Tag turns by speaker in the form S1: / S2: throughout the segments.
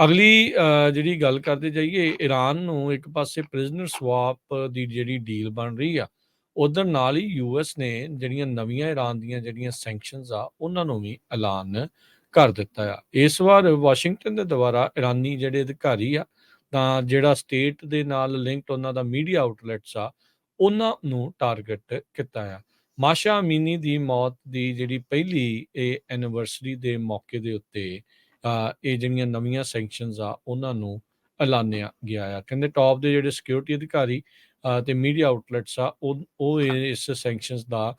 S1: ਅਗਲੀ ਜਿਹੜੀ ਗੱਲ ਕਰਦੇ ਜਾਈਏ, ਈਰਾਨ ਨੂੰ ਇੱਕ ਪਾਸੇ ਪ੍ਰਿਜ਼ਨਰ ਸਵਾਪ ਦੀ ਜਿਹੜੀ ਡੀਲ ਬਣ ਰਹੀ ਆ, ਉਧਰ ਨਾਲ ਹੀ ਯੂਐਸ ਨੇ ਜਿਹੜੀਆਂ ਨਵੀਆਂ ਈਰਾਨ ਦੀਆਂ ਜਿਹੜੀਆਂ ਸੈਂਕਸ਼ਨਸ ਆ ਉਹਨਾਂ ਨੂੰ ਵੀ ਐਲਾਨ ਕਰ ਦਿੱਤਾ ਆ। ਇਸ ਵਾਰ ਵਾਸ਼ਿੰਗਟਨ ਦੇ ਦੁਆਰਾ ਈਰਾਨੀ ਜਿਹੜੇ ਅਧਿਕਾਰੀ ਆ, ਤਾਂ ਜਿਹੜਾ ਸਟੇਟ ਦੇ ਨਾਲ ਲਿੰਕਡ ਉਹਨਾਂ ਦਾ ਮੀਡੀਆ ਆਊਟਲੈਟਸ ਆ, ਉਹਨਾਂ ਨੂੰ ਟਾਰਗੇਟ ਕੀਤਾ ਆ। ਮਾਸ਼ਾ ਅਮੀਨੀ ਦੀ ਮੌਤ ਦੀ ਜਿਹੜੀ ਪਹਿਲੀ ਇਹ ਐਨੀਵਰਸਰੀ ਦੇ ਮੌਕੇ ਦੇ ਉੱਤੇ ਇਹ ਜਿਹੜੀਆਂ ਨਵੀਆਂ ਸੈਂਕਸ਼ਨਸ ਆ ਉਹਨਾਂ ਨੂੰ ਐਲਾਨਿਆ ਗਿਆ ਆ। ਕਹਿੰਦੇ ਟੌਪ ਦੇ ਜਿਹੜੇ ਸਿਕਿਉਰਿਟੀ ਅਧਿਕਾਰੀ ਤੇ ਮੀਡੀਆ ਆਊਟਲੈਟਸ ਆ ਉਹ ਇਸ ਸੈਂਕਸ਼ਨਸ ਦਾ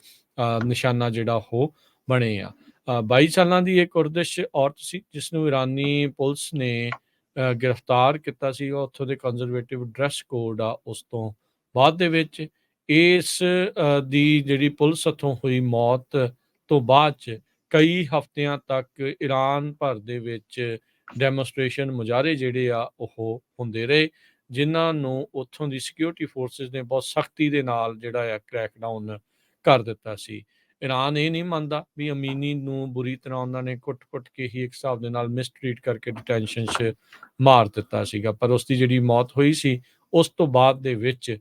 S1: ਨਿਸ਼ਾਨਾ ਜਿਹੜਾ ਉਹ ਬਣੇ ਆ। 22 ਸਾਲਾਂ ਦੀ ਇਹ ਕੁਰਦਿਸ਼ ਔਰਤ ਸੀ ਜਿਸ ਨੂੰ ਇਰਾਨੀ ਪੁਲਿਸ ਨੇ ਗ੍ਰਿਫਤਾਰ ਕੀਤਾ ਸੀ। ਉੱਥੋਂ ਦੇ ਕੰਜ਼ਰਵੇਟਿਵ ਡਰੈਸ ਕੋਡ ਆ, ਉਸ ਤੋਂ ਬਾਅਦ ਦੇ ਵਿੱਚ ਇਸ ਦੀ ਜਿਹੜੀ ਪੁਲਿਸ ਹੱਥੋਂ ਹੋਈ ਮੌਤ ਤੋਂ ਬਾਅਦ 'ਚ ਕਈ ਹਫ਼ਤਿਆਂ ਤੱਕ ਈਰਾਨ ਭਰ ਦੇ ਵਿੱਚ ਡੈਮੋਸਟ੍ਰੇਸ਼ਨ ਮੁਜ਼ਾਹਰੇ ਜਿਹੜੇ ਆ ਉਹ ਹੁੰਦੇ ਰਹੇ, ਜਿਨ੍ਹਾਂ ਨੂੰ ਉੱਥੋਂ ਦੀ ਸਿਕਿਉਰਿਟੀ ਫੋਰਸਿਸ ਨੇ ਬਹੁਤ ਸਖਤੀ ਦੇ ਨਾਲ ਜਿਹੜਾ ਆ ਕ੍ਰੈਕਡਾਊਨ ਕਰ ਦਿੱਤਾ ਸੀ। ਈਰਾਨ ਇਹ ਨਹੀਂ ਮੰਨਦਾ ਵੀ ਅਮੀਨੀ ਨੂੰ ਬੁਰੀ ਤਰ੍ਹਾਂ ਉਹਨਾਂ ਨੇ ਕੁੱਟ-ਕੁੱਟ ਕੇ ਹੀ ਇੱਕ ਹਿਸਾਬ ਦੇ ਨਾਲ ਮਿਸਟਰੀਟ ਕਰਕੇ ਡਿਟੈਂਸ਼ਨ 'ਚ ਮਾਰ ਦਿੱਤਾ ਸੀਗਾ, ਪਰ ਉਸ ਦੀ ਜਿਹੜੀ ਮੌਤ ਹੋਈ ਸੀ ਉਸ ਤੋਂ ਬਾਅਦ ਦੇ ਵਿੱਚ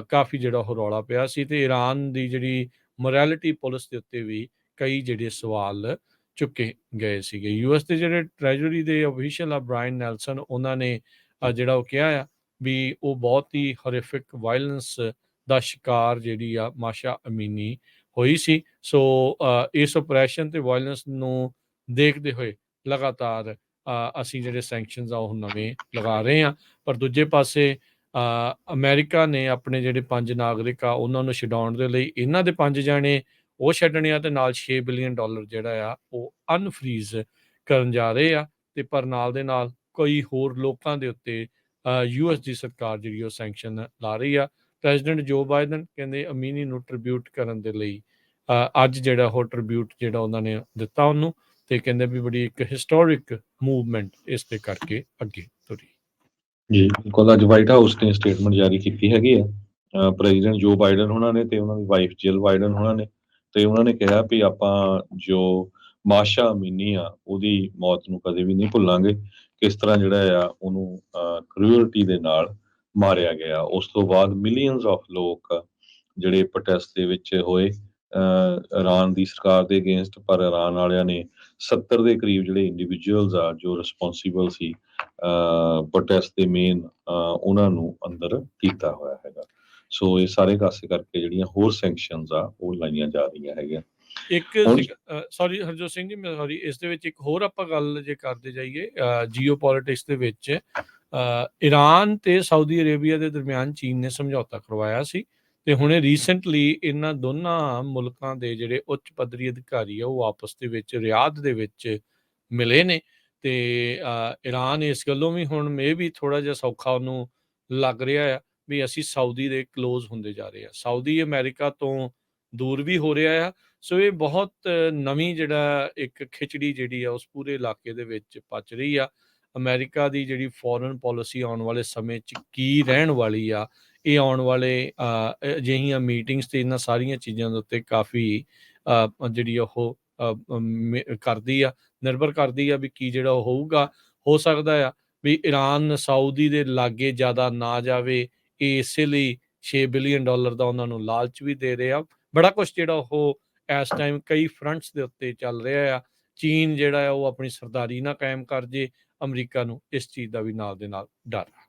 S1: ਕਾਫੀ ਜਿਹੜਾ ਉਹ ਰੌਲਾ ਪਿਆ ਸੀ ਤੇ ਈਰਾਨ ਦੀ ਜਿਹੜੀ ਮੋਰੈਲਿਟੀ ਪੁਲਿਸ ਦੇ ਉੱਤੇ ਵੀ ਕਈ ਜਿਹੜੇ ਸਵਾਲ ਚੁੱਕੇ ਗਏ ਸੀਗੇ। ਯੂਐਸ ਦੇ ਜਿਹੜੇ ਟ੍ਰੈਜਰੀ ਦੇ ਅਫੀਸ਼ੀਅਲ ਆ ਬ੍ਰਾਇਨ ਨੈਲਸਨ, ਉਹਨਾਂ ਨੇ ਜਿਹੜਾ ਉਹ ਕਿਹਾ ਆ ਵੀ ਉਹ ਬਹੁਤ ਹੀ ਹੋਰਿਫਿਕ ਵਾਇਲੈਂਸ ਦਾ ਸ਼ਿਕਾਰ ਜਿਹੜੀ ਆ ਮਾਸ਼ਾ ਅਮੀਨੀ ਹੋਈ ਸੀ। ਸੋ ਇਸ ਓਪਰੇਸ਼ਨ ਤੇ ਵਾਇਲੈਂਸ ਨੂੰ ਦੇਖਦੇ ਹੋਏ ਲਗਾਤਾਰ ਅਸੀਂ ਜਿਹੜੇ ਸੈਂਕਸ਼ਨਸ ਆ ਉਹ ਨਵੇਂ ਲਗਾ ਰਹੇ ਹਾਂ। ਪਰ ਦੂਜੇ ਪਾਸੇ ਅਮਰੀਕਾ ਨੇ ਆਪਣੇ ਜਿਹੜੇ 5 ਨਾਗਰਿਕ ਆ ਉਹਨਾਂ ਨੂੰ ਛਡਾਉਣ ਦੇ ਲਈ ਇਹਨਾਂ ਦੇ 5 ਜਾਣੇ ਉਹ ਛੱਡਣੇ ਆ ਤੇ ਨਾਲ $6 ਬਿਲੀਅਨ ਜਿਹੜਾ ਆ ਉਹ ਅਨਫਰੀਜ਼ ਕਰਨ ਜਾ ਰਹੇ ਆ। ਤੇ ਪਰ ਨਾਲ ਦੇ ਨਾਲ ਕਈ ਹੋਰ ਲੋਕਾਂ ਦੇ ਉੱਤੇ ਯੂਐਸ ਦੀ ਸਰਕਾਰ ਜਿਹੜੀ ਉਹ ਸੈਂਕਸ਼ਨ ਲਾ ਰਹੀ ਆ। ਪ੍ਰੈਜ਼ੀਡੈਂਟ ਜੋ ਬਾਈਡਨ ਕਹਿੰਦੇ ਅਮੀਨੀ ਨੂੰ ਟ੍ਰਿਬਿਊਟ ਕਰਨ ਦੇ ਲਈ ਅੱਜ ਜਿਹੜਾ ਉਹ ਟ੍ਰਿਬਿਊਟ ਜਿਹੜਾ ਉਹਨਾਂ ਨੇ ਦਿੱਤਾ ਉਹਨੂੰ, ਤੇ ਕਹਿੰਦੇ ਵੀ ਬੜੀ ਇੱਕ ਹਿਸਟੋਰਿਕ ਮੂਵਮੈਂਟ ਇਸ ਤੇ ਕਰਕੇ ਅੱਗੇ ਤੁਰੀ।
S2: ਜੀ ਬਿਲਕੁਲ, ਅੱਜ ਵਾਈਟ ਹਾਊਸ ਨੇ ਸਟੇਟਮੈਂਟ ਜਾਰੀ ਕੀਤੀ ਹੈਗੀ ਆ ਪ੍ਰੈਜ਼ੀਡੈਂਟ ਜੋ ਬਾਈਡਨ ਹੋਣਾ ਨੇ ਤੇ ਉਹਨਾਂ ਦੀ ਵਾਈਫ ਜਿਲ ਬਾਈਡਨ ਹੋਣਾ ਨੇ, ਤੇ ਉਹਨਾਂ ਨੇ ਕਿਹਾ ਵੀ ਆਪਾਂ ਜੋ ਮਾਸ਼ਾ ਅਮੀਨੀ ਆ ਉਹਦੀ ਮੌਤ ਨੂੰ ਕਦੇ ਵੀ ਨਹੀਂ ਭੁੱਲਾਂਗੇ, ਕਿਸ ਤਰ੍ਹਾਂ ਜਿਹੜਾ ਆ ਉਹਨੂੰ ਕਰੂਅਲਟੀ ਦੇ ਨਾਲ ਮਾਰਿਆ ਗਿਆ। ਉਸ ਤੋਂ ਬਾਅਦ ਮਿਲੀਅਨਸ ਆਫ ਲੋਕ ਜਿਹੜੇ ਪ੍ਰੋਟੈਸਟ ਦੇ ਵਿੱਚ ਹੋਏ ਇਰਾਨ ਦੀ ਸਰਕਾਰ ਦੇ ਅਗੇਂਸਟ, ਪਰ ਇਰਾਨ ਵਾਲਿਆਂ ਨੇ 70 ਦੇ ਕਰੀਬ ਜਿਹੜੇ ਇੰਡੀਵਿਜੂਅਲਸ ਆ ਜੋ ਰਿਸਪੌਂਸੀਬਲ ਸੀ ਪ੍ਰੋਟੈਸਟ ਦੇ ਮੇਨ ਉਹਨਾਂ ਨੂੰ ਅੰਦਰ ਕੀਤਾ ਹੋਇਆ ਹੈਗਾ। ਸੋ ਇਹ ਸਾਰੇ ਕਾਸੇ ਕਰਕੇ ਜਿਹੜੀਆਂ ਹੋਰ ਸੈਂਕਸ਼ਨਸ ਆ ਉਹ ਲਾਈਆਂ ਜਾ ਰਹੀਆਂ ਹੈਗੀਆਂ।
S1: ਇੱਕ ਸੌਰੀ ਹਰਜੋਤ ਸਿੰਘ ਜੀ, ਮੈਂ ਸੌਰੀ, ਇਸ ਦੇ ਵਿੱਚ ਇੱਕ ਹੋਰ ਆਪਾਂ ਗੱਲ ਜੇ ਕਰਦੇ ਜਾਈਏ ਜੀਓ ਪੋਲਿਟਿਕਸ ਦੇ ਵਿੱਚ, ਈਰਾਨ ਤੇ ਸਾਊਦੀ ਅਰੇਬੀਆ ਦੇ ਦਰਮਿਆਨ ਚੀਨ ਨੇ ਸਮਝੌਤਾ ਕਰਵਾਇਆ ਸੀ ਤੇ ਹੁਣੇ ਰੀਸੈਂਟਲੀ ਇਹਨਾਂ ਦੋਨਾਂ ਮੁਲਕਾਂ ਦੇ ਜਿਹੜੇ ਉੱਚ ਪੱਧਰੀ ਅਧਿਕਾਰੀ ਆ ਉਹ ਆਪਸ ਦੇ ਵਿੱਚ ਰਿਆਧ ਦੇ ਵਿੱਚ ਮਿਲੇ ਨੇ। ਤੇ ਈਰਾਨ ਇਸ ਗੱਲੋਂ ਵੀ ਹੁਣ ਮੇ ਵੀ ਥੋੜਾ ਜਿਹਾ ਸੌਖਾ ਉਹਨੂੰ ਲੱਗ ਰਿਹਾ ਆ ਵੀ ਅਸੀਂ ਸਾਊਦੀ ਦੇ ਕਲੋਜ਼ ਹੁੰਦੇ ਜਾ ਰਹੇ ਆ, ਸਾਊਦੀ ਅਮਰੀਕਾ ਤੋਂ ਦੂਰ ਵੀ ਹੋ ਰਿਹਾ ਆ। ਸੋ ਇਹ ਬਹੁਤ ਨਵੀਂ ਜਿਹੜਾ ਇੱਕ ਖਿਚੜੀ ਜਿਹੜੀ ਆ ਉਸ ਪੂਰੇ ਇਲਾਕੇ ਦੇ ਵਿੱਚ ਪਚ ਰਹੀ ਆ। ਅਮਰੀਕਾ ਦੀ ਜਿਹੜੀ ਫੋਰਨ ਪਾਲਿਸੀ ਆਉਣ ਵਾਲੇ ਸਮੇਂ 'ਚ ਕੀ ਰਹਿਣ ਵਾਲੀ ਆ, ਇਹ ਆਉਣ ਵਾਲੇ ਅਜਿਹੀਆਂ ਮੀਟਿੰਗਸ ਤੇ ਇਹਨਾਂ ਸਾਰੀਆਂ ਚੀਜ਼ਾਂ ਦੇ ਉੱਤੇ ਕਾਫੀ ਜਿਹੜੀ ਉਹ ਕਰਦੀ ਆ, ਨਿਰਭਰ ਕਰਦੀ ਆ ਵੀ ਕੀ ਜਿਹੜਾ ਉਹ ਹੋਊਗਾ। ਹੋ ਸਕਦਾ ਆ ਵੀ ਈਰਾਨ ਸਾਊਦੀ ਦੇ ਲਾਗੇ ਜ਼ਿਆਦਾ ਨਾ ਜਾਵੇ, ਇਹ ਇਸੇ ਲਈ $6 ਬਿਲੀਅਨ ਦਾ ਉਹਨਾਂ ਨੂੰ ਲਾਲਚ ਵੀ ਦੇ ਰਹੇ ਆ। ਬੜਾ ਕੁਛ ਜਿਹੜਾ ਉਹ ਇਸ ਟਾਈਮ ਕਈ ਫਰੰਟਸ ਦੇ ਉੱਤੇ ਚੱਲ ਰਿਹਾ ਆ। ਚੀਨ ਜਿਹੜਾ ਆ ਉਹ ਆਪਣੀ ਸਰਦਾਰੀ ਨਾ ਕਾਇਮ ਕਰ ਜੇ, ਅਮਰੀਕਾ ਨੂੰ ਇਸ ਚੀਜ਼ ਦਾ ਵੀ ਨਾਲ ਦੇ ਨਾਲ ਡਰ ਆ।